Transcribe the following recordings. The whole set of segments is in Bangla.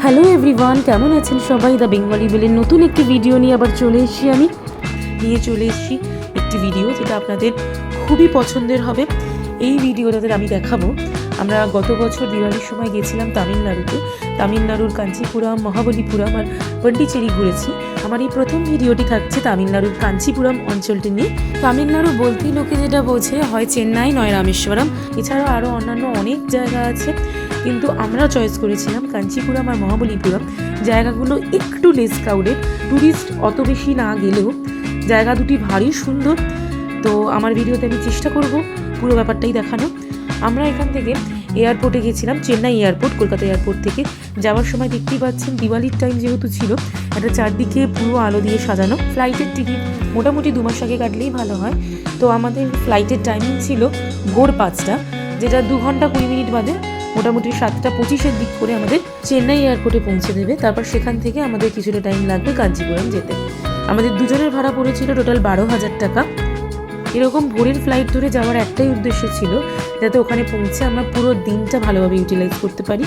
হ্যালো এভরিওয়ান, কেমন আছেন সবাই? দ্য বেঙ্গলি বেলের নতুন একটি ভিডিও নিয়ে আবার চলে এসেছি। আমি চলে এসেছি একটি ভিডিও যেটা আপনাদের খুবই পছন্দের হবে। এই ভিডিওটাতে আমি দেখাবো আমরা গত বছর দিওয়ালির সময় গেছিলাম তামিলনাড়ুতে। তামিলনাড়ুর কাঞ্চিপুরম, মহাবলীপুরম আর পন্ডিচেরি ঘুরেছি। আমার এই প্রথম ভিডিওটি থাকছে তামিলনাড়ুর কাঞ্চিপুরম অঞ্চলটি নিয়ে। তামিলনাড়ু বলতেই লোকে যেটা বোঝে হয় চেন্নাই নয় রামেশ্বরম, এছাড়াও আরও অন্যান্য অনেক জায়গা আছে, কিন্তু আমরা চয়েস করেছিলাম কাঞ্চিপুরম আর মহাবলীপুরম। জায়গাগুলো একটু লেস ক্রাউডেড, ট্যুরিস্ট অত বেশি না গেলেও জায়গা দুটি ভারী সুন্দর। তো আমার ভিডিওতে আমি চেষ্টা করব পুরো ব্যাপারটাই দেখানো। আমরা এখান থেকে এয়ারপোর্টে গেছিলাম, চেন্নাই এয়ারপোর্ট, কলকাতা এয়ারপোর্ট থেকে যাওয়ার সময় দেখতেই পাচ্ছেন দিওয়ালির টাইম যেহেতু ছিল, একটা চারদিকে পুরো আলো দিয়ে সাজানো। ফ্লাইটের টিকিট মোটামুটি 2 মাস আগে কাটলেই ভালো হয়। তো আমাদের ফ্লাইটের টাইমিং ছিল ভোর 5টা, যেটা 2 ঘন্টা 20 মিনিট বাদে মোটামুটি 7:25-এর দিক করে আমাদের চেন্নাই এয়ারপোর্টে পৌঁছে দেবে। তারপর সেখান থেকে আমাদের কিছুটা টাইম লাগবে কাঞ্চিপুরম যেতে। আমাদের দুজনের ভাড়া পড়েছিল টোটাল 12,000 টাকা। এরকম ভোরের ফ্লাইট ধরে যাওয়ার একটাই উদ্দেশ্য ছিল, যাতে ওখানে পৌঁছে আমরা পুরো দিনটা ভালোভাবে ইউটিলাইজ করতে পারি।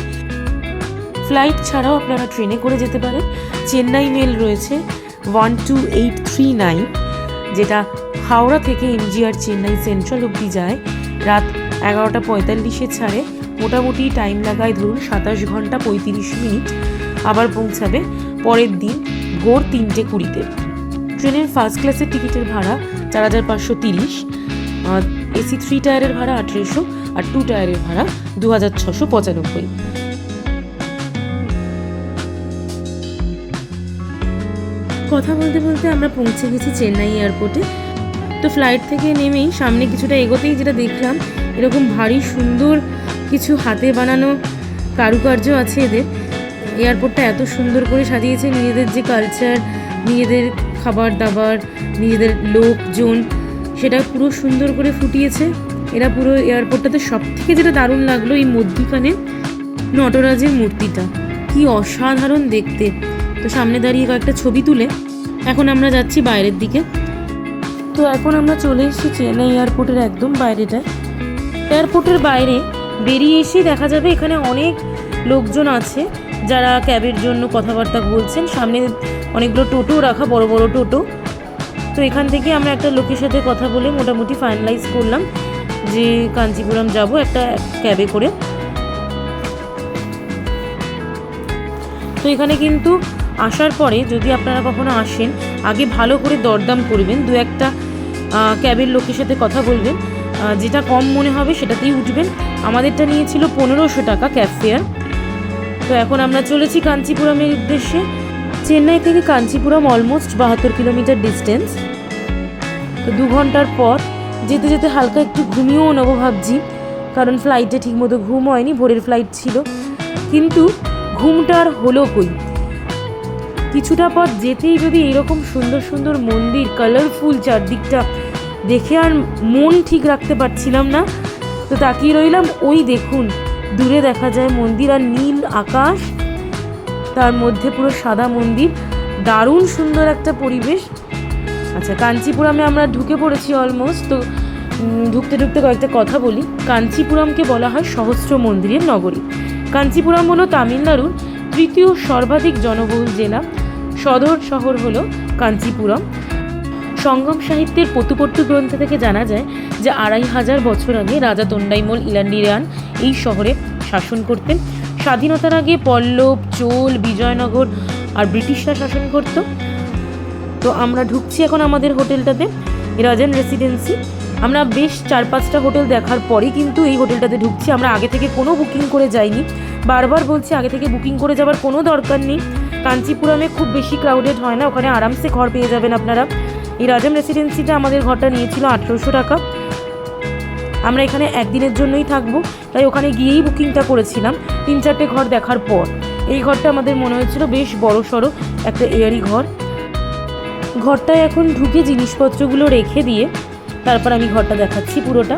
ফ্লাইট ছাড়াও আপনারা ট্রেনে করে যেতে পারেন। চেন্নাই মেল রয়েছে 12839, যেটা হাওড়া থেকে এমজিআর চেন্নাই সেন্ট্রাল অবধি যায়। রাত 11:45-এ ছাড়ে, মোটামুটি টাইম লাগায় ধরুন 27 ঘন্টা 35 মিনিট। আবার পৌঁছাবে পরের দিন ভোর 3:20-তে। ট্রেনের ফার্স্ট ক্লাসের টিকিটের ভাড়া 4,530, এসি 3 টায়ারের ভাড়া 1,800 আর 2 টায়ারের ভাড়া 2,695। কথা বলতে বলতে আমরা পৌঁছে গেছি চেন্নাই এয়ারপোর্টে। তো ফ্লাইট থেকে নেমেই সামনে কিছুটা এগোতেই যেটা দেখলাম, এরকম ভারী সুন্দর কিছু হাতে বানানো কারুকার্য আছে এদের। এয়ারপোর্টটা এত সুন্দর করে সাজিয়েছে, নিজেদের যে কালচার, নিজেদের খাবার দাবার, নিজেদের লোকজন, সেটা পুরো সুন্দর করে ফুটিয়েছে এরা পুরো এয়ারপোর্টটাতে। সব থেকে যেটা দারুণ লাগলো, এই মধ্যিখানে নটরাজের মূর্তিটা কি অসাধারণ দেখতে। তো সামনে দাঁড়িয়ে কয়েকটা ছবি তুলে এখন আমরা যাচ্ছি বাইরের দিকে। তো এখন আমরা চলে এসেছি চেন্নাই এয়ারপোর্টের একদম বাইরেটায়। এয়ারপোর্টের বাইরে বেরিয়ে এসেই দেখা যাবে এখানে অনেক লোকজন আছে যারা ক্যাবের জন্য কথাবার্তা বলছেন। সামনে অনেকগুলো টোটো রাখা, বড় বড় টোটো। তো এখান থেকে আমরা একটা লোকের সাথে কথা বলে মোটামুটি ফাইনালাইজ করলাম যে কাঞ্চিপুরম যাব একটা ক্যাবে করে। তো এখানে কিন্তু আসার পরে যদি আপনারা কখনো আসেন, আগে ভালো করে দরদাম করবেন, 2-1টা ক্যাবের লোকের সাথে কথা বলবেন, যেটা কম মনে হবে সেটাতেই উঠবেন। আমাদেরটা নিয়েছিল 1500 টাকা ক্যাব ফেয়ার। তো এখন আমরা চলেছি কাঞ্চিপুরমের উদ্দেশ্যে। চেন্নাই থেকে কাঞ্চিপুরম অলমোস্ট 72 কিলোমিটার ডিস্টেন্স। তো 2 ঘন্টার পর যেতে যেতে হালকা একটু ঘুমিয়েও নেবো ভাবছি, কারণ ফ্লাইটে ঠিকমতো ঘুম হয়নি, ভোরের ফ্লাইট ছিল। কিন্তু ঘুমটা আর হলো কই। কিছুটা পথ যেতেই যদি এরকম সুন্দর সুন্দর মন্দির, কালারফুল চারদিকটা দেখে আর মন ঠিক রাখতে পারছিলাম না। তো তাকিয়ে রইলাম, ওই দেখুন দূরে দেখা যায় মন্দির আর নীল আকাশ, তার মধ্যে পুরো সাদা মন্দির, দারুণ সুন্দর একটা পরিবেশ। আচ্ছা, কাঞ্চিপুরমে আমরা ঢুকে পড়েছি অলমোস্ট। তো ঢুকতে ঢুকতে কয়েকটা কথা বলি। কাঞ্চিপুরমকে বলা হয় সহস্র মন্দিরের নগরী। কাঞ্চিপুরম হলো তামিলনাড়ুর 3য় সর্বাধিক জনবহুল জেলা। সদর শহর হলো কাঞ্চিপুরম। সঙ্গম সাহিত্যের পতুপট্টু গ্রন্থ থেকে জানা যায় যে 2500 বছর আগে রাজা তন্ডাইমল ইলান্ডিরান এই শহরে শাসন করতেন। স্বাধীনতার আগে পল্লব, চোল, বিজয়নগর আর ব্রিটিশরা শাসন করত। তো আমরা ঢুকছি এখন আমাদের হোটেলটাতে, রাজন রেসিডেন্সি। আমরা বেশ 4-5টা হোটেল দেখার পরে কিন্তু এই হোটেলটাতে ঢুকছি। আমরা আগে থেকে কোনো বুকিং করে যাইনি, বারবার বলছি আগে থেকে বুকিং করে যাওয়ার কোনো দরকার নেই। কাঞ্চিপুরমে খুব বেশি ক্রাউডেড হয় না, ওখানে আরামসে ঘর পেয়ে যাবেন আপনারা। এই রাজম রেসিডেন্সিটা আমাদের ঘরটা নিয়েছিল 1800 টাকা। আমরা এখানে একদিনের জন্যই থাকবো, তাই ওখানে গিয়েই বুকিংটা করেছিলাম 3-4টে ঘর দেখার পর। এই ঘরটা আমাদের মনে হয়েছিল বেশ বড় সড়ো একটা এয়ারি ঘর। ঘরটায় এখন ঢুকে জিনিসপত্রগুলো রেখে দিয়ে তারপর আমি ঘরটা দেখাচ্ছি পুরোটা।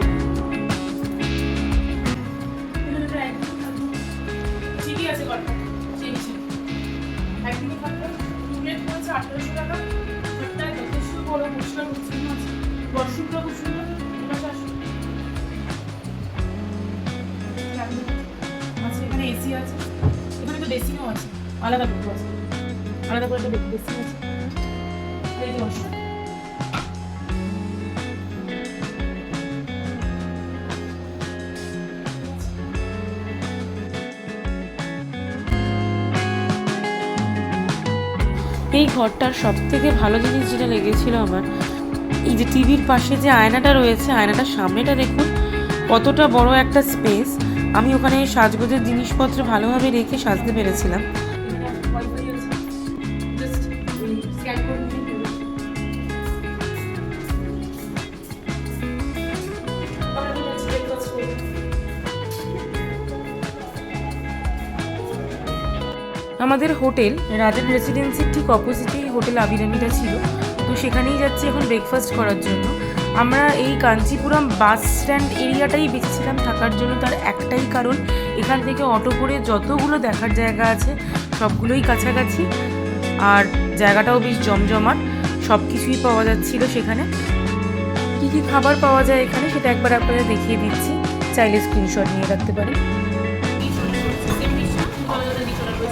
এখানে এসি আছে, এখানে তো বেসিনও আছে। আলাদা করতে আছে, আলাদা করে একটা বেশি আছে। এই যে ওয়াশরুম, এই ঘরটার সব থেকে ভালো জিনিস যেটা লেগেছিল আমার, এই যে টিভির পাশে যে আয়নাটা রয়েছে, আয়নাটার সামনেটা দেখুন কতটা বড় একটা স্পেস। আমি ওখানে সাজগোজের জিনিসপত্র ভালোভাবে রেখে সাজতে পেরেছিলাম। আমাদের হোটেল রাজেন রেসিডেন্সির ঠিক অপোজিটেই হোটেল আবিরামিটা ছিল, তো সেখানেই যাচ্ছি এখন ব্রেকফাস্ট করার জন্য। আমরা এই কাঞ্চিপুরম বাস স্ট্যান্ড এরিয়াটাই বেঁচেছিলাম থাকার জন্য, তার একটাই কারণ এখান থেকে অটো করে যতগুলো দেখার জায়গা আছে সবগুলোই কাছাকাছি, আর জায়গাটাও বেশ জমজমাট, সব কিছুই পাওয়া যাচ্ছিল সেখানে। কী কী খাবার পাওয়া যায় এখানে সেটা একবার আপনাদের দেখিয়ে দিচ্ছি, চাইলে স্ক্রিনশট নিয়ে রাখতে পারেন।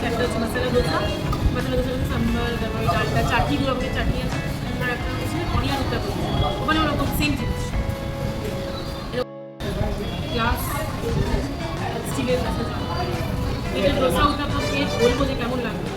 একটা হচ্ছে মশলা দোসা, মশলা দোসা হচ্ছে সাম্বার, তারপরে ডালটা চাটনি, দু রকমের চাটনি আছে, আর একটা হচ্ছে অনিয়ন উত্তাপম, ওখানে ওরকম সেম জিনিস। গ্লাস স্টিলের গ্লাসে এটা দোসা উত্তাপম খেয়ে বলবো যে কেমন লাগবে।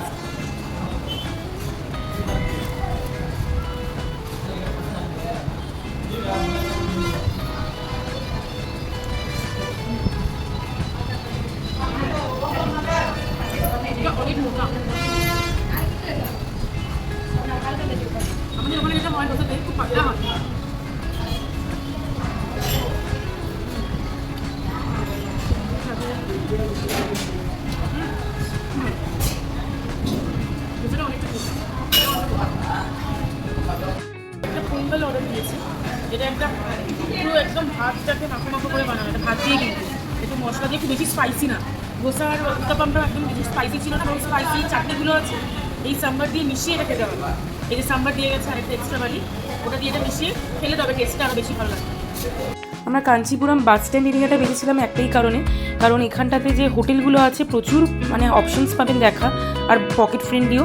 আমাদের ওখানে যেটা হয় দোসাতে খুব পাতলা হয়, দোসাটা অনেকটা একটা পোঙ্গল অর্ডার দিয়েছি। এটা একটা পুরো একদম ভাতটাকে মাখো মাখো করে বানানো, এটা ভাত দিয়ে কিন্তু একটু মশলা দিয়ে খুব বেশি স্পাইসি না। দোসা আর উত্তাপামটা একদম বেশি স্পাইসি ছিল না, এবং স্পাইসি চাটনিগুলো আছে এই সাম্বার দিয়ে মিশিয়ে এটা খেতে হবে। এই যে সাম্বার দিয়ে গেছে আরেকটা এক্সট্রা বালি, ওটা দিয়ে এটা মিশিয়ে খেলে তবে টেস্টটা আরও বেশি ভালো লাগবে। আমরা কাঞ্চিপুরম বাস স্ট্যান্ড এরিয়াটা বেরিয়েছিলাম একটাই কারণে, কারণ এখানটাতে যে হোটেলগুলো আছে প্রচুর মানে অপশনস পাবেন দেখা, আর পকেট ফ্রেন্ডলিও,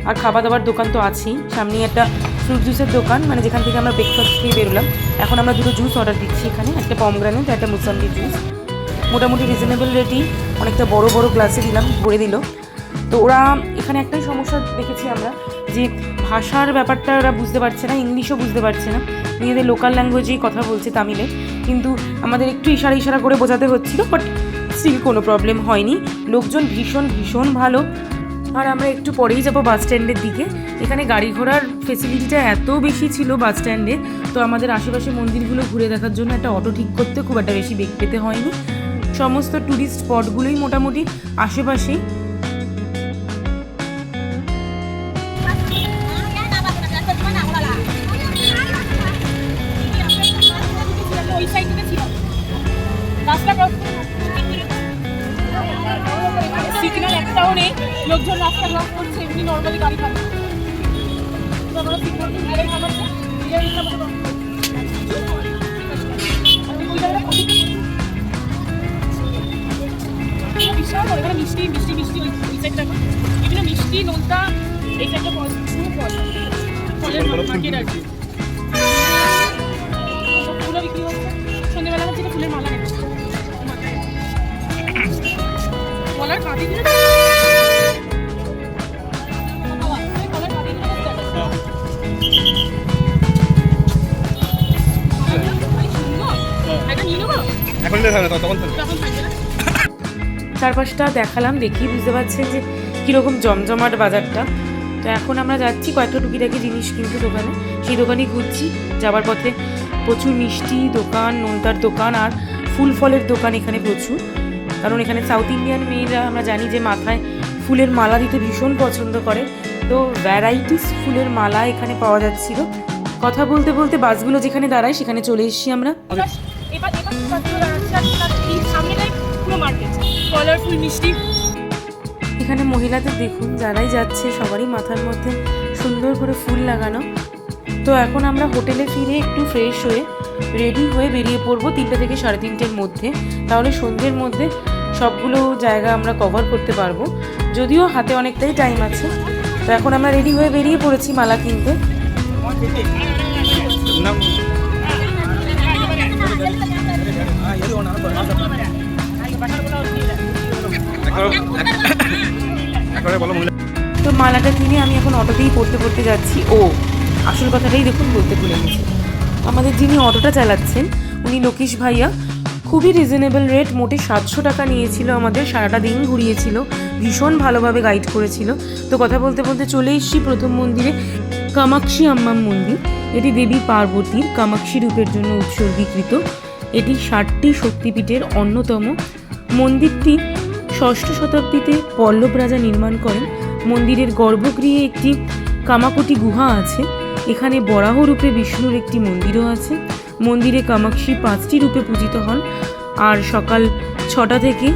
আর খাওয়া দাওয়ার দোকান তো আছেই। সামনেই একটা ফ্রুট জুসের দোকান, মানে যেখান থেকে আমরা ব্রেকফাস্ট খেয়ে বেরোলাম। এখন আমরা দুটো জুস অর্ডার দিচ্ছি এখানে, একটা পমগ্রানেট আর একটা মুসাম্বি জুস। মোটামুটি রিজনেবল রেটই, অনেকটা বড় বড় গ্লাসে দিলাম, ভরে দিল। তো ওরা এখানে একটাই সমস্যা দেখেছি আমরা, যে ভাষার ব্যাপারটা ওরা বুঝতে পারছে না, ইংলিশও বুঝতে পারছে না, নিজেদের লোকাল ল্যাঙ্গুয়েজেই কথা বলছে, তামিলে। কিন্তু আমাদের একটু ইশারা করে বোঝাতে হচ্ছিল, বাট স্টিল কোনো প্রবলেম হয়নি। লোকজন ভীষণ ভীষণ ভালো। আর আমরা একটু পরেই যাবো বাস স্ট্যান্ডের দিকে। এখানে গাড়ি ঘোড়ার ফেসিলিটিটা এত বেশি ছিল বাস স্ট্যান্ডে, তো আমাদের আশেপাশে মন্দিরগুলো ঘুরে দেখার জন্য একটা অটো ঠিক করতে খুব একটা বেশি বেগ পেতে হয়নি। সমস্ত ট্যুরিস্ট স্পটগুলোই মোটামুটি আশেপাশেই। সিগন্যাল একটাও নেই, লোকজন রাস্তা ব্লক করছে, এমনি নর্মালি গাড়ি থাকছে। বিশাল এখানে মিষ্টি মিষ্টি মিষ্টি ওই সাইডটা বিভিন্ন মিষ্টি নোনতা, এই সাইডটা ফলের মার্কেট আর কি, ফুলও বিক্রি হচ্ছে। সন্ধ্যেবেলা হচ্ছে ফুলের মালা নেবে, কলার কাঁদি দিলে চারপাশটা দেখালাম, দেখি বুঝতে পারছেন যে কীরকম জমজমাট বাজারটা। তো এখন আমরা যাচ্ছি কয়েকটা টুকিটাকি জিনিস কিনতে দোকানে, সেই দোকানেই ঘুরছি। যাবার পথে প্রচুর মিষ্টি দোকান, নোনতার দোকান আর ফুল ফলের দোকান এখানে প্রচুর, কারণ এখানে সাউথ ইন্ডিয়ান মেয়েরা আমরা জানি যে মাথায় ফুলের মালা দিতে ভীষণ পছন্দ করে। তো ভ্যারাইটিস ফুলের মালা এখানে পাওয়া যাচ্ছিল। কথা বলতে বলতে বাসগুলো যেখানে দাঁড়ায় সেখানে চলে এসেছি আমরা। এখানে মহিলাদের দেখুন, যারাই যাচ্ছে সবারই মাথার মধ্যে সুন্দর করে ফুল লাগানো। তো এখন আমরা হোটেলে ফিরে একটু ফ্রেশ হয়ে রেডি হয়ে বেরিয়ে পড়বো 3টা থেকে 3:30-র মধ্যে, তাহলে সন্ধ্যের মধ্যে সবগুলো জায়গা আমরা কভার করতে পারবো। যদিও হাতে অনেকটাই টাইম আছে। তো এখন আমরা রেডি হয়ে বেরিয়ে পড়েছি মালা কিনতে। তো মালাটা কিনে আমি এখন অটোতেই পড়তে যাচ্ছি। ও আসল কথাটাই দেখুন বলতে ভুলে গেছি, আমাদের যিনি অটোটা চালাচ্ছেন উনি লোকেশ ভাইয়া, খুবই রিজনেবল রেট, মোটে 700 টাকা নিয়েছিল, আমাদের সারাটা দিন ঘুরিয়েছিল, ভীষণ ভালোভাবে গাইড করেছিল। তো কথা বলতে বলতে চলে এসেছি প্রথম মন্দিরে, কামাক্ষী আম্মাম মন্দির। এটি দেবী পার্বতীর কামাক্ষী রূপের জন্য উৎসর্গীকৃত। এটি 60টি শক্তিপীঠের অন্যতম। মন্দিরটি 6ষ্ঠ শতাব্দীতে পল্লব রাজা নির্মাণ করেন। মন্দিরের গর্ভগৃহে একটি কামাকটি গুহা আছে। এখানে বরাহ রূপে বিষ্ণুর একটি মন্দিরও আছে। মন্দিরে কামাক্ষী 5টি রূপে পূজিত হন। আর সকাল 6টা থেকে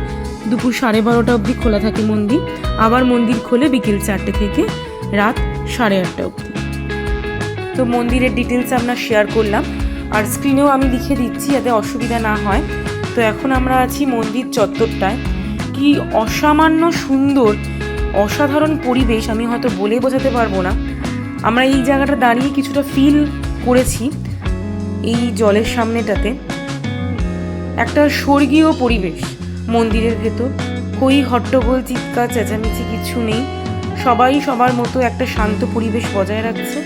দুপুর 12:30 অবধি খোলা থাকে মন্দির। আবার মন্দির খোলে বিকেল 4টে থেকে রাত 8:30 অবধি। তো মন্দিরের ডিটেলস আমরা শেয়ার করলাম, আর স্ক্রিনেও আমি লিখে দিচ্ছি যাতে অসুবিধা না হয়। তো এখন আমরা আছি মন্দির চত্বরটায়। কি অসামান্য সুন্দর, অসাধারণ পরিবেশ, আমি হয়তো বলে বোঝাতে পারবো না। আমরা এই জায়গাটা দাঁড়িয়ে কিছুটা ফিল করেছি, এই জলের সামনেটাতে একটা স্বর্গীয় পরিবেশ। মন্দিরের ভেতর হই হট্টগোল চিৎকার চেঁচামেচি কিছু নেই, সবাই সবার মতো একটা শান্ত পরিবেশ বজায় রাখছে।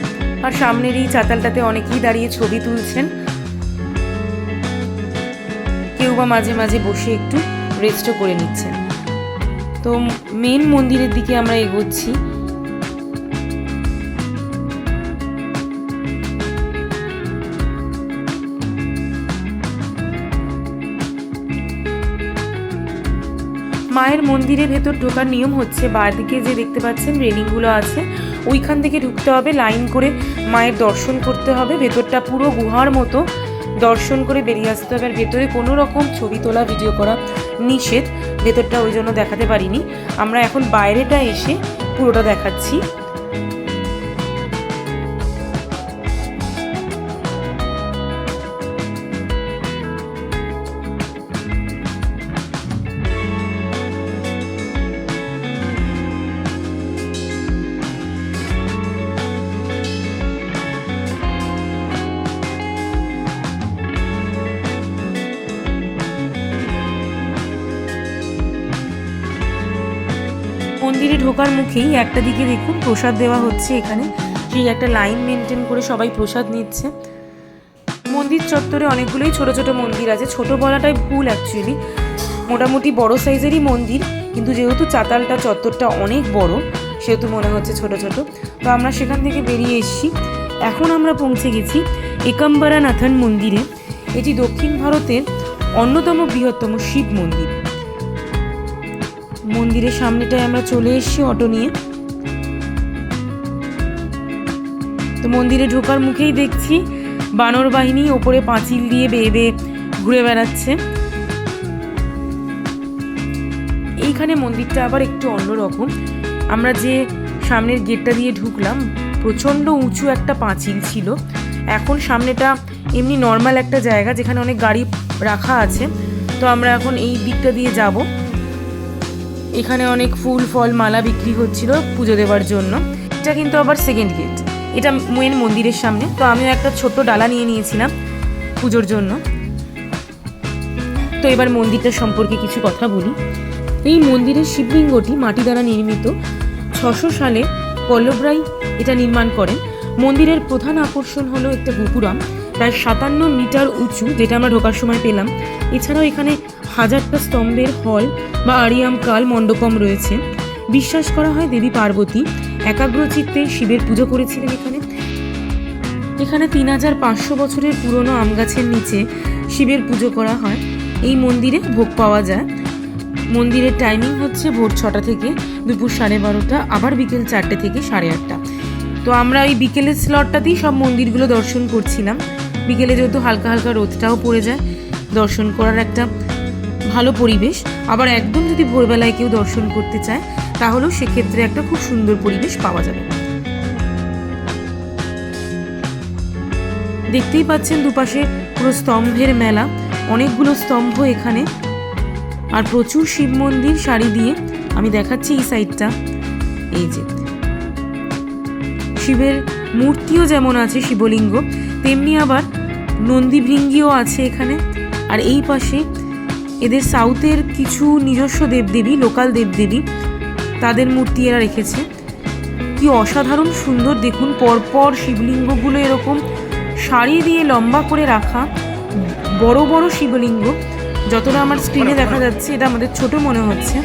আর সামনের এই চাতালটাতে অনেকেই দাঁড়িয়ে ছবি তুলছেন, কেউ বা মাঝে মাঝে বসে একটু রেস্টও করে নিচ্ছেন। তো মেন মন্দিরের দিকে আমরা এগোচ্ছি। মায়ের মন্দিরের ভেতর ঢোকার নিয়ম হচ্ছে, বাঁদিকে যে দেখতে পাচ্ছেন রেলিংগুলো আছে ওইখান থেকে ঢুকতে হবে, লাইন করে মায়ের দর্শন করতে হবে। ভেতরটা পুরো গুহার মতো, দর্শন করে বেরিয়ে আসতে হবে। আর ভেতরে কোনো রকম ছবি তোলা ভিডিও করা নিষেধ, ভেতরটা ওই জন্য দেখাতে পারিনি। আমরা এখন বাইরেটা এসে পুরোটা দেখাচ্ছি। মন্দিরে ঢোকার মুখেই একটা দিকে দেখুন প্রসাদ দেওয়া হচ্ছে। এখানে সেই একটা লাইন মেনটেন করে সবাই প্রসাদ নিচ্ছে। মন্দির চত্বরে অনেকগুলোই ছোট ছোট মন্দির আছে, ছোট বলাটাই ভুল অ্যাকচুয়ালি, মোটামুটি বড় সাইজেরই মন্দির, কিন্তু যেহেতু চাতালটা চত্বরটা অনেক বড় সেহেতু মনে হচ্ছে ছোট ছোট। তো আমরা সেখান থেকে বেরিয়ে এসেছি। এখন আমরা পৌঁছে গেছি একাম্বরানাথন মন্দিরে। এটি দক্ষিণ ভারতের অন্যতম বৃহত্তম শিব মন্দির। মন্দিরের সামনেটায় আমরা চলে এসেছি অটো নিয়ে। তো মন্দিরে ঢোকার মুখেই দেখছি বানর বাহিনী ওপরে পাঁচিল দিয়ে বেয়ে বেয়ে ঘুরে বেড়াচ্ছে। এইখানে মন্দিরটা আবার একটু অন্যরকম। আমরা যে সামনের গেটটা দিয়ে ঢুকলাম, প্রচণ্ড উঁচু একটা পাঁচিল ছিল। এখন সামনেটা এমনি নর্মাল একটা জায়গা যেখানে অনেক গাড়ি রাখা আছে। তো আমরা এখন এই দিকটা দিয়ে যাব। এখানে অনেক ফুল ফল মালা বিক্রি হচ্ছিল পুজো দেওয়ার জন্য। এটা কিন্তু আবার সেকেন্ড গেট, এটা মেন মন্দিরের সামনে। তো আমিও একটা ছোট্ট ডালা নিয়ে নিয়েছিলাম পুজোর জন্য। তো এবার মন্দিরটা সম্পর্কে কিছু কথা বলি। এই মন্দিরের শিবলিঙ্গটি মাটি দ্বারা নির্মিত। 600 সালে পল্লব রায় এটা নির্মাণ করেন। মন্দিরের প্রধান আকর্ষণ হলো একটা গোপুরম, প্রায় 57 মিটার উঁচু, যেটা আমরা ঢোকার সময় পেলাম। এছাড়াও এখানে 1000টা স্তম্ভের হল বা আরিয়াম কাল মণ্ডপম রয়েছে। বিশ্বাস করা হয় দেবী পার্বতী একাগ্রচিত্তে শিবের পুজো করেছিলেন এখানে। এখানে 3500 বছরের পুরনো আম গাছের নিচে শিবের পুজো করা হয়। এই মন্দিরে ভোগ পাওয়া যায়। মন্দিরের টাইমিং হচ্ছে ভোর 6টা থেকে দুপুর 12:30, আবার বিকেল 4টে থেকে 8:30। তো আমরা এই বিকেলের স্লটটাতেই সব মন্দিরগুলো দর্শন করছিলাম। বিকেলে যেহেতু হালকা হালকা রোদটাও পড়ে যায়, দর্শন করার একটা ভালো পরিবেশ। আবার একদম যদি ভোরবেলায় কেউ দর্শন করতে চায় তাহলেও সেক্ষেত্রে একটা খুব সুন্দর পরিবেশ পাওয়া যাবে। দেখতেই পাচ্ছেন দুপাশে পুরো স্তম্ভের মেলা, অনেকগুলো স্তম্ভ এখানে। আর প্রচুর শিব মন্দির সারি দিয়ে আমি দেখাচ্ছি এই সাইডটা। এই যে শিবের মূর্তিও যেমন আছে শিবলিঙ্গ, তেমনি আবার নন্দী ভৃঙ্গিও আছে এখানে। আর এই পাশে এদের সাউথের কিছু নিজস্ব দেবদেবী, লোকাল দেবদেবী, তাদের মূর্তি এরা রেখেছে। কি অসাধারণ সুন্দর দেখুন, পরপর শিবলিঙ্গগুলো এরকম সারি দিয়ে লম্বা করে রাখা, বড় বড় শিবলিঙ্গ। যতটা আমার স্ক্রিনে দেখা যাচ্ছে এটা আমাদের ছোট মনে হচ্ছে।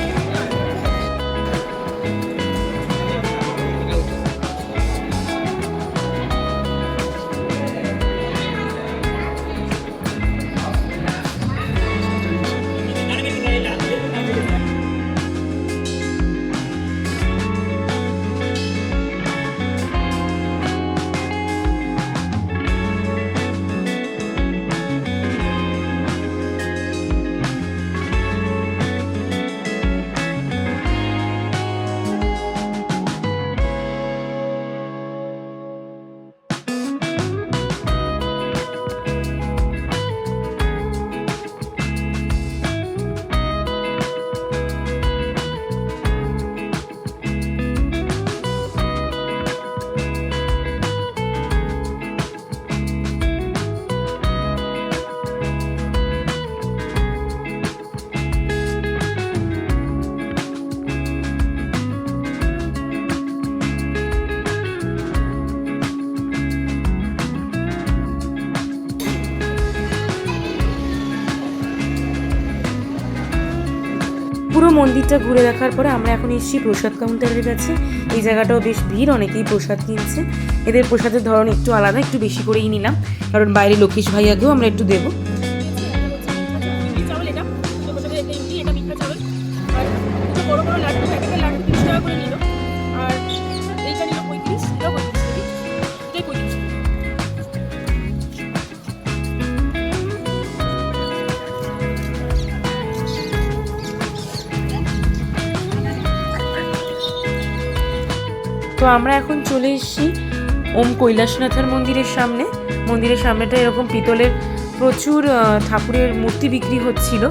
পুরো মন্দিরটা ঘুরে দেখার পরে আমরা এখন এসেছি প্রসাদ কাউন্টারের কাছে। এই জায়গাটাও বেশ ভিড়, অনেকেই প্রসাদ কিনছে। এদের প্রসাদের ধরন একটু আলাদা, একটু বেশি করেই নিলাম, কারণ বাইরে লোকেশ ভাইয়াকেও আমরা একটু দেবো। তো আমরা এখন চলে এসেছি ওম কৈলাসনাথের মন্দিরের সামনে। মন্দিরের সামনেটা এরকম পিতলের প্রচুর ঠাকুরের মূর্তি বিক্রি হচ্ছিল।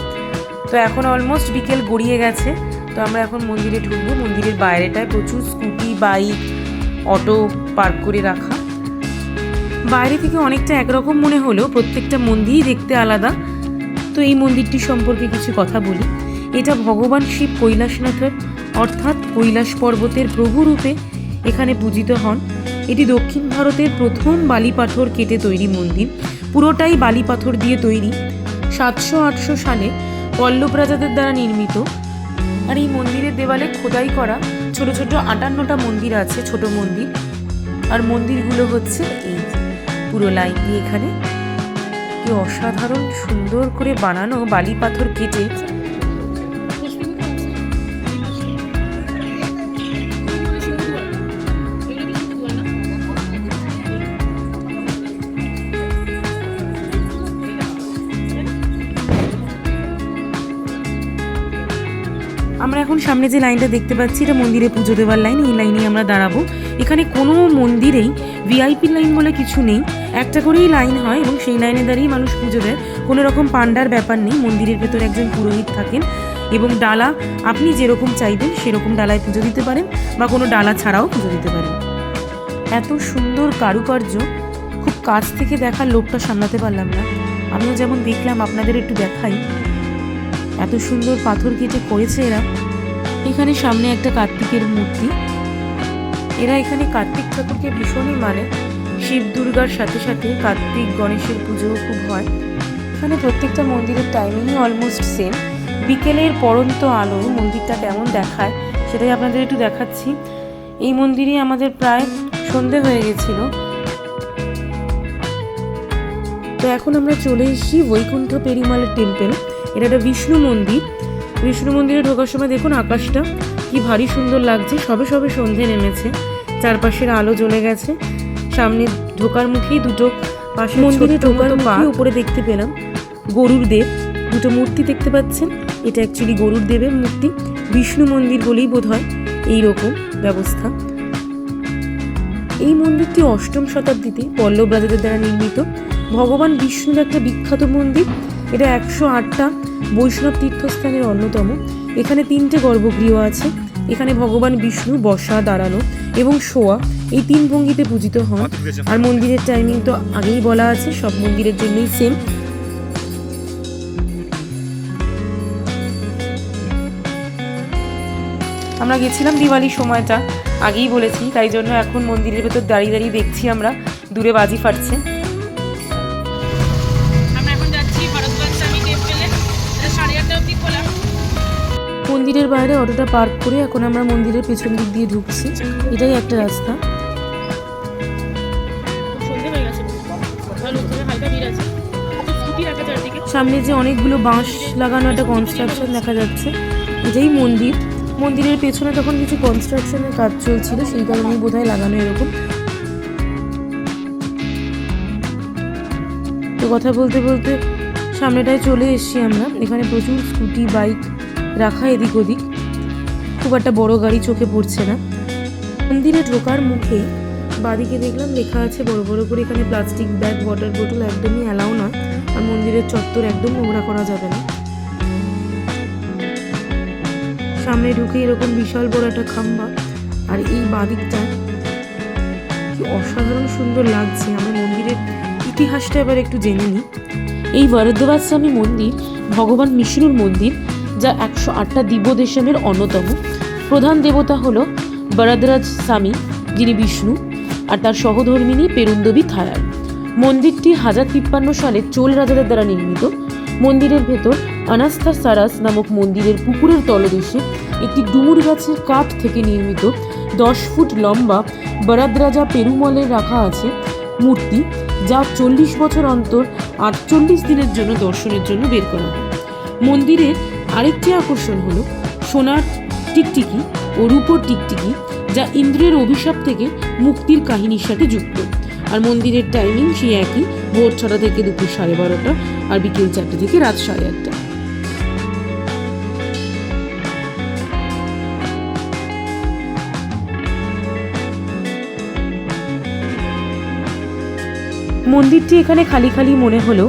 তো এখন অলমোস্ট বিকেল গড়িয়ে গেছে। তো আমরা এখন মন্দিরে ঢুকবো। মন্দিরের বাইরেটায় প্রচুর স্কুটি, বাইক, অটো পার্ক করে রাখা। বাইরে থেকে অনেকটা একরকম মনে হলেও প্রত্যেকটা মন্দিরই দেখতে আলাদা। তো এই মন্দিরটি সম্পর্কে কিছু কথা বলি। এটা ভগবান শিব কৈলাসনাথের অর্থাৎ কৈলাস পর্বতের প্রভু রূপে এখানে পূজিত হন। এটি দক্ষিণ ভারতের প্রথম বালি পাথর কেটে তৈরি মন্দির। পুরোটাই বালি পাথর দিয়ে তৈরি। 700-800 সালে পল্লব রাজাদের দ্বারা নির্মিত। আর এই মন্দিরের দেওয়ালে খোদাই করা ছোট ছোট 58টা মন্দির আছে, ছোট মন্দির। আর মন্দিরগুলো হচ্ছে এই পুরো লাইন দিয়ে এখানে। কি অসাধারণ সুন্দর করে বানানো বালি পাথর কেটে। আমরা এখন সামনে যে লাইনটা দেখতে পাচ্ছি এটা মন্দিরে পুজো দেওয়ার লাইন। এই লাইনে আমরা দাঁড়াবো। এখানে কোনো মন্দিরেই ভিআইপি লাইন বলে কিছু নেই, একটা করেই লাইন হয় এবং সেই লাইনে দাঁড়িয়ে মানুষ পুজো দেয়। কোনো রকম পান্ডার ব্যাপার নেই। মন্দিরের ভেতরে একজন পুরোহিত থাকেন এবং ডালা আপনি যেরকম চাইবেন সেরকম ডালায় পুজো দিতে পারেন বা কোনো ডালা ছাড়াও পুজো দিতে পারেন। এত সুন্দর কারুকার্য, খুব কাছ থেকে দেখার লোকটা সামলাতে পারলাম না। আমিও যেমন দেখলাম আপনাদের একটু দেখাই। এত সুন্দর পাথর কেটে করেছে এরা। এখানে সামনে একটা কার্তিকের মূর্তি। এরা এখানে কার্তিক ঠাকুরকে ভীষণই মানে। শিব দুর্গার সাথে সাথে কার্তিক গণেশের পুজোও খুব হয় এখানে। প্রত্যেকটা মন্দিরের টাইমিংই অলমোস্ট সেম। বিকেলের পড়ন্ত আলো মন্দিরটা কেমন দেখায় সেটাই আপনাদের একটু দেখাচ্ছি। এই মন্দিরে আমাদের প্রায় সন্ধে হয়ে গেছিল। তো এখন আমরা চলে এসেছি বৈকুণ্ঠ পেরিমালের টেম্পল। এটা একটা বিষ্ণু মন্দির। বিষ্ণু মন্দিরে ঢোকার সময় দেখুন আকাশটা কি ভারী সুন্দর লাগছে। সবে সবে সন্ধে নেমেছে, চারপাশের আলো জ্বলে গেছে। সামনে ঢোকার মুখেই দুটো পাশে মন্দিরে ঢোকার মুখে উপরে দেখতে পেলাম গরুর দেব, দুটো মূর্তি দেখতে পাচ্ছেন। এটা অ্যাকচুয়ালি গরুর দেবের মূর্তি। বিষ্ণু মন্দির বলেই বোধ হয় এইরকম ব্যবস্থা। এই মন্দিরটি 8ম শতাব্দীতে পল্লব রাজাদের দ্বারা নির্মিত। ভগবান বিষ্ণুর একটা বিখ্যাত মন্দির। এটা 108টা বৈষ্ণব তীর্থস্থানের অন্যতম। এখানে 3টে গর্ভগৃহ আছে। এখানে ভগবান বিষ্ণু বসা, দাঁড়ানো এবং শোয়া এই 3 ভঙ্গিতে পূজিত হন। আর মন্দিরের টাইমিং তো আগেই বলা আছে, সব মন্দিরের জন্যই সেম। আমরা গেছিলাম দিওয়ালির সময়টা, আগেই বলেছি, তাই জন্য এখন মন্দিরের ভেতর দাঁড়িয়ে দাঁড়িয়ে দেখছি আমরা, দূরে বাজি ফাটছে। মন্দিরের বাইরে অটোটা পার্ক করে এখন আমরা মন্দিরের পেছন দিক দিয়ে ঢুকছি। এটাই একটা রাস্তা। সামনে যে অনেকগুলো বাঁশ লাগানো একটা কনস্ট্রাকশন দেখা যাচ্ছে, এটাই মন্দির। মন্দিরের পেছনে তখন কিছু কনস্ট্রাকশনের কাজ চলছিল, সেই কারণেই বোধহয় লাগানো এরকম। তো কথা বলতে বলতে সামনেটায় চলে এসেছি আমরা। এখানে প্রচুর স্কুটি, বাইক রাখা এদিক ওদিক, খুব একটা বড় গাড়ি চোখে পড়ছে না। মন্দিরে ঢোকার মুখেই বাদিকে দেখলাম লেখা আছে বড় বড় করে, এখানে প্লাস্টিক ব্যাগ, ওয়াটার বোতল একদমই অ্যালাউ নয়, আর মন্দিরের চত্বর একদম নোংরা করা যাবে না। সামনে ঢুকে এরকম বিশাল বড় একটা খাম্বা, আর এই বাদিকটা কি অসাধারণ সুন্দর লাগছে। আমরা মন্দিরের ইতিহাসটা এবার একটু জেনে নিই। এই বরদ্বাজ স্বামী মন্দির ভগবান বিষ্ণুর মন্দির, যা 108টা দিব্যদেশমের অন্যতম। প্রধান দেবতা হলো বরদ্বাজ স্বামী, যিনি বিষ্ণু, আর তার সহধর্মিণী পেরুন্দবী থায়ার। মন্দিরটি 1053 সালে চোল রাজাদের দ্বারা নির্মিত। মন্দিরের ভেতর অনাস্থা সারাস নামক মন্দিরের পুকুরের তলদেশে একটি ডুমুর গাছের কাঠ থেকে নির্মিত 10 ফুট লম্বা বরদরাজা পেরুমলের রাখা আছে মূর্তি, যা 40 বছর অন্তর 48 দিনের জন্য দর্শনের জন্য বের করা হয়। মন্দিরের আরেকটি আকর্ষণ হলো সোনার টিকটিকি ও রূপোর টিকটিকি, যা ইন্দ্রের অভিশাপ থেকে মুক্তির কাহিনীর সাথে যুক্ত। আর মন্দিরের টাইমিং সেই একই, ভোর 6টা থেকে দুপুর 12:30, আর বিকেল 4টে থেকে রাত 8:30। মন্দিরটি এখানে খালি খালি মনে হলো।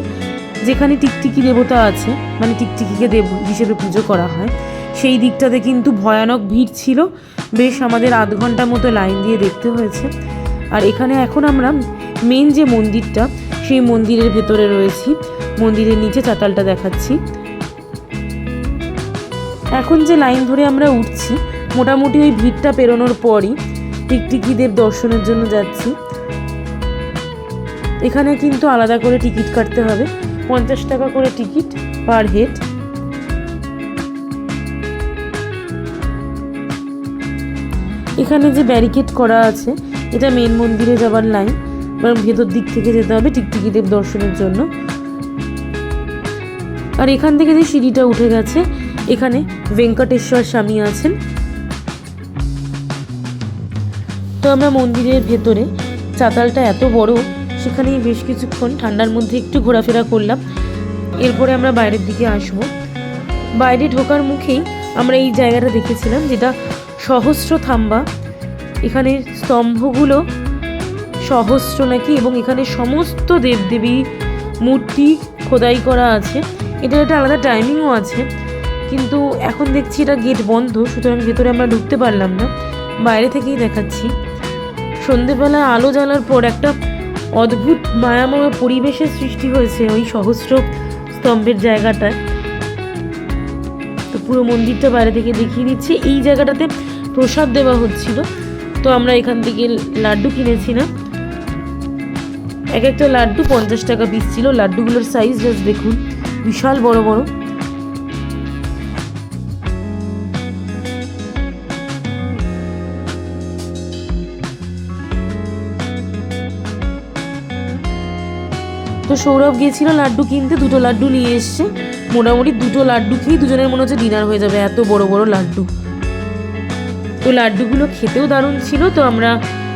যেখানে টিকটিকি দেবতা আছে, মানে টিকটিকিকে দেব হিসেবে পুজো করা হয়, সেই দিকটাতে কিন্তু ভয়ানক ভিড় ছিল। বেশ আমাদের আধ ঘন্টা মতো লাইন দিয়ে দেখতে হয়েছে। আর এখানে এখন আমরা মেন যে মন্দিরটা, সেই মন্দিরের ভেতরে রয়েছি। মন্দিরের নিচে চাতালটা দেখাচ্ছি। এখন যে লাইন ধরে আমরা উঠছি, মোটামুটি ওই ভিড়টা পেরোনোর পরই টিকটিকিদের দর্শনের জন্য যাচ্ছি। এখানে কিন্তু আলাদা করে টিকিট কাটতে হবে, 50 টাকা করে টিকিট পার হেড। এখানে যে ব্যারিকেড করা আছে, এটা মেন মন্দিরে যাবার লাইন, এবং ভেতর দিক থেকে যেতে হবে টিকটিকিদের দর্শনের জন্য। আর এখান থেকে যে সিঁড়িটা উঠে গেছে, এখানে ভেঙ্কটেশ্বর স্বামী আছেন। তো আমরা মন্দিরের ভেতরে, চাতালটা এত বড়, সেখানেই বেশ কিছুক্ষণ ঠান্ডার মধ্যে একটু ঘোরাফেরা করলাম। এরপরে আমরা বাইরের দিকে আসব। বাইরে ঢোকার মুখেই আমরা এই জায়গাটা দেখেছিলাম, যেটা সহস্র থাম্বা। এখানে স্তম্ভগুলো সহস্র নাকি, এবং এখানে সমস্ত দেবদেবী মূর্তি খোদাই করা আছে। এটার একটা আলাদা টাইমিংও আছে, কিন্তু এখন দেখছি এটা গেট বন্ধ, সুতরাং ভেতরে আমরা ঢুকতে পারলাম না। বাইরে থেকেই দেখাচ্ছি। সন্ধেবেলা আলো জ্বালার পর একটা অদ্ভুত মায়াময় পরিবেশের সৃষ্টি হয়েছে ওই সহস্র স্তম্ভের জায়গাটায়। তো পুরো মন্দিরটা বাইরে থেকে দেখিয়ে দিচ্ছি। এই জায়গাটাতে প্রসাদ দেওয়া হচ্ছিল, তো আমরা এখান থেকে লাড্ডু কিনেছিলাম। এক একটা লাড্ডু 50 টাকা পিস ছিল। লাড্ডুগুলোর সাইজ জাস্ট দেখুন, বিশাল বড় বড়। তো সৌরভ গিয়েছিল লাড্ডু কিনতে, 2টো লাড্ডু নিয়ে এসছে। মোটামুটি 2টো লাড্ডু খেয়ে দুজনের মনে হচ্ছে ডিনার হয়ে যাবে, এত বড় বড় লাড্ডু। তো লাড্ডুগুলো খেতেও দারুণ ছিল। তো আমরা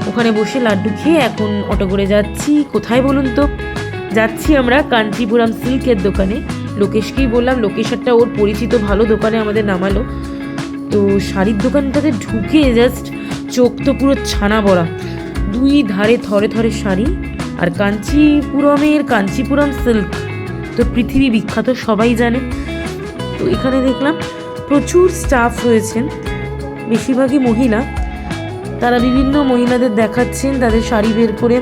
ওখানে বসে লাড্ডু খেয়ে এখন অটো করে যাচ্ছি। কোথায় বলুন তো? যাচ্ছি আমরা কাঞ্চিপুরম সিল্কের দোকানে। লোকেশকেই বললাম, লোকেশনটা ওর পরিচিত ভালো দোকানে আমাদের নামালো। তো শাড়ির দোকানটাতে ঢুকে জাস্ট চোখ তো পুরো ছানা বড়া, 2 ধারে থরে থরে শাড়ি। আর কাঞ্চিপুরম সিল্ক তো পৃথিবী বিখ্যাত, সবাই জানে। তো এখানে দেখলাম প্রচুর স্টাফ রয়েছেন, বেশিরভাগই মহিলা। তারা বিভিন্ন মহিলাদের দেখাচ্ছেন তাদের শাড়ি বের করে,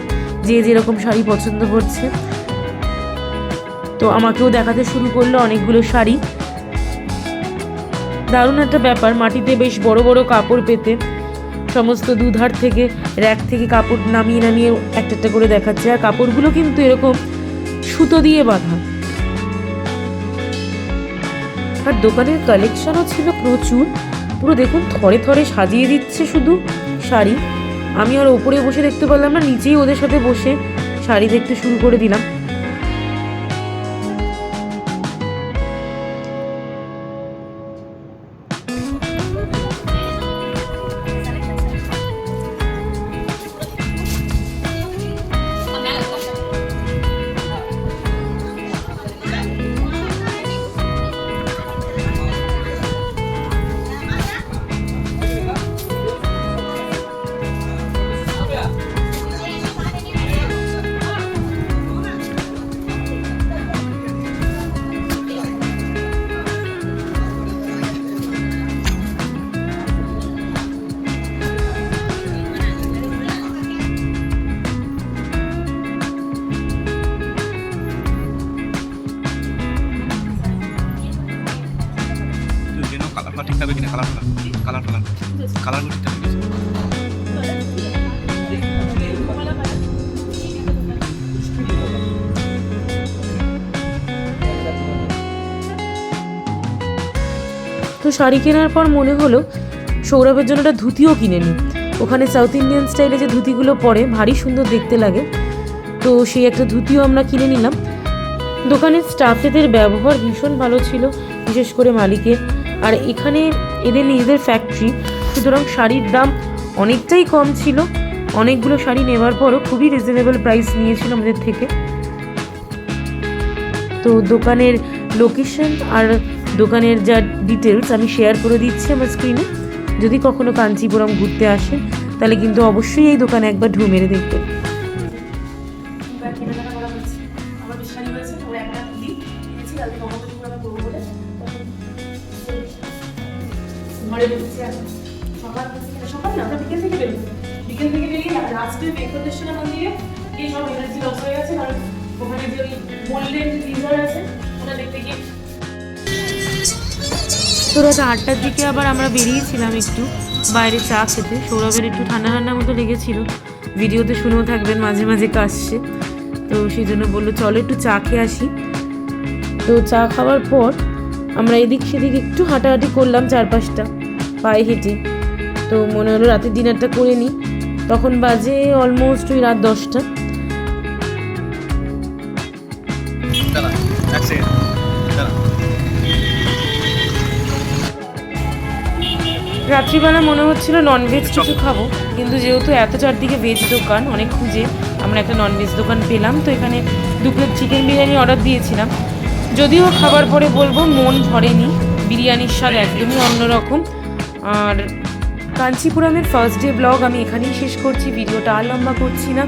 যে যেরকম শাড়ি পছন্দ করছে। তো আমাকেও দেখাতে শুরু করলো অনেকগুলো শাড়ি। দারুণ একটা ব্যাপার, মাটিতে বেশ বড় বড় কাপড় পেতে সমস্ত দুধার থেকে র্যাক থেকে কাপড় নামিয়ে নামিয়ে একটা একটা করে দেখাচ্ছে। আর কাপড়গুলো কিন্তু এরকম সুতো দিয়ে বাঁধা। আর দোকানের কালেকশনও ছিল প্রচুর, পুরো দেখুন থরে থরে সাজিয়ে দিচ্ছে শুধু শাড়ি। আমি আর ওপরে বসে দেখতে পারলাম না, নিচেই ওদের সাথে বসে শাড়ি দেখতে শুরু করে দিলাম। ঠিক থাকবে কিনা, কালার ঠিক থাকবে। তো শাড়ি কেনার পর মনে হলো সৌরভের জন্য একটা ধুতিও কিনে নিই। ওখানে সাউথ ইন্ডিয়ান স্টাইলে যে ধুতিগুলো পরে ভারী সুন্দর দেখতে লাগে, তো সেই একটা ধুতিও আমরা কিনে নিলাম। দোকানের স্টাফেদের ব্যবহার ভীষণ ভালো ছিল, বিশেষ করে মালিকের। আর এখানে এদের নিজেদের ফ্যাক্টরি, সুতরাং শাড়ির দাম অনেকটাই কম ছিল। অনেকগুলো শাড়ি নেওয়ার পরও খুবই রিজনেবল প্রাইস নিয়েছিল আমাদের থেকে। তো দোকানের লোকেশন আর দোকানের যা ডিটেলস আমি শেয়ার করে দিচ্ছি আমার স্ক্রিনে। যদি কখনো কাঞ্চিপুরম ঘুরতে আসেন তাহলে কিন্তু অবশ্যই এই দোকানে একবার ঢু মেরে দেখবেন। বিকেল থেকে বেরিয়ে লাস্টে বেঙ্কটেশ্বর মন্দিরে এই সব এনার্জি লস হয়ে গেছে, কারণ ওখানে যে ওই গোল্ডেন রিজার্ভ আছে ওটা দেখতে গিয়ে। তো রাত 8টার দিকে আবার আমরা বেরিয়েছিলাম একটু বাইরে চা খেতে। সৌরভের একটু ঠান্ডা ঠান্ডা মতো লেগেছিল, ভিডিওতে শুনেও থাকবেন মাঝে মাঝে কাশছে, তো সেই জন্য বললো চলো একটু চা খেয়ে আসি। তো চা খাওয়ার পর আমরা এদিক সেদিক একটু হাঁটাহাঁটি করলাম চারপাশটা পায়ে হেঁটে। তো মনে হলো রাতের ডিনারটা করে নিই। তখন বাজে অলমোস্ট ওই রাত 10টা। রাত্রিবেলা মনে হচ্ছিল ননভেজ কিছু খাবো, কিন্তু যেহেতু এত চারদিকে ভেজ দোকান, অনেক খুঁজে আমরা একটা ননভেজ দোকান পেলাম। তো এখানে 2 প্লেট চিকেন বিরিয়ানি অর্ডার দিয়েছিলাম। যদিও খাবার পরে বলবো মন ভরেনি, বিরিয়ানির স্বাদ একদমই অন্যরকম। আর কাঞ্চিপুরমের ফার্স্ট ডে ব্লগ আমি এখানেই শেষ করছি, ভিডিওটা আর লম্বা করছি না।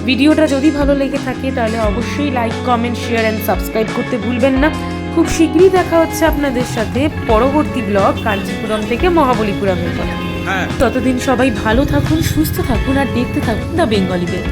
ভিডিওটা যদি ভালো লেগে থাকে তাহলে অবশ্যই like, comment, share and subscribe করতে ভুলবেন না। খুব শীঘ্রই দেখা হচ্ছে আপনাদের সাথে পরবর্তী ব্লগ কাঞ্চিপুরম থেকে মহাবলীপুরমের কথা। ততদিন সবাই ভালো থাকুন, সুস্থ থাকুন আর দেখতে থাকুন দ্য বেঙ্গলি বেল।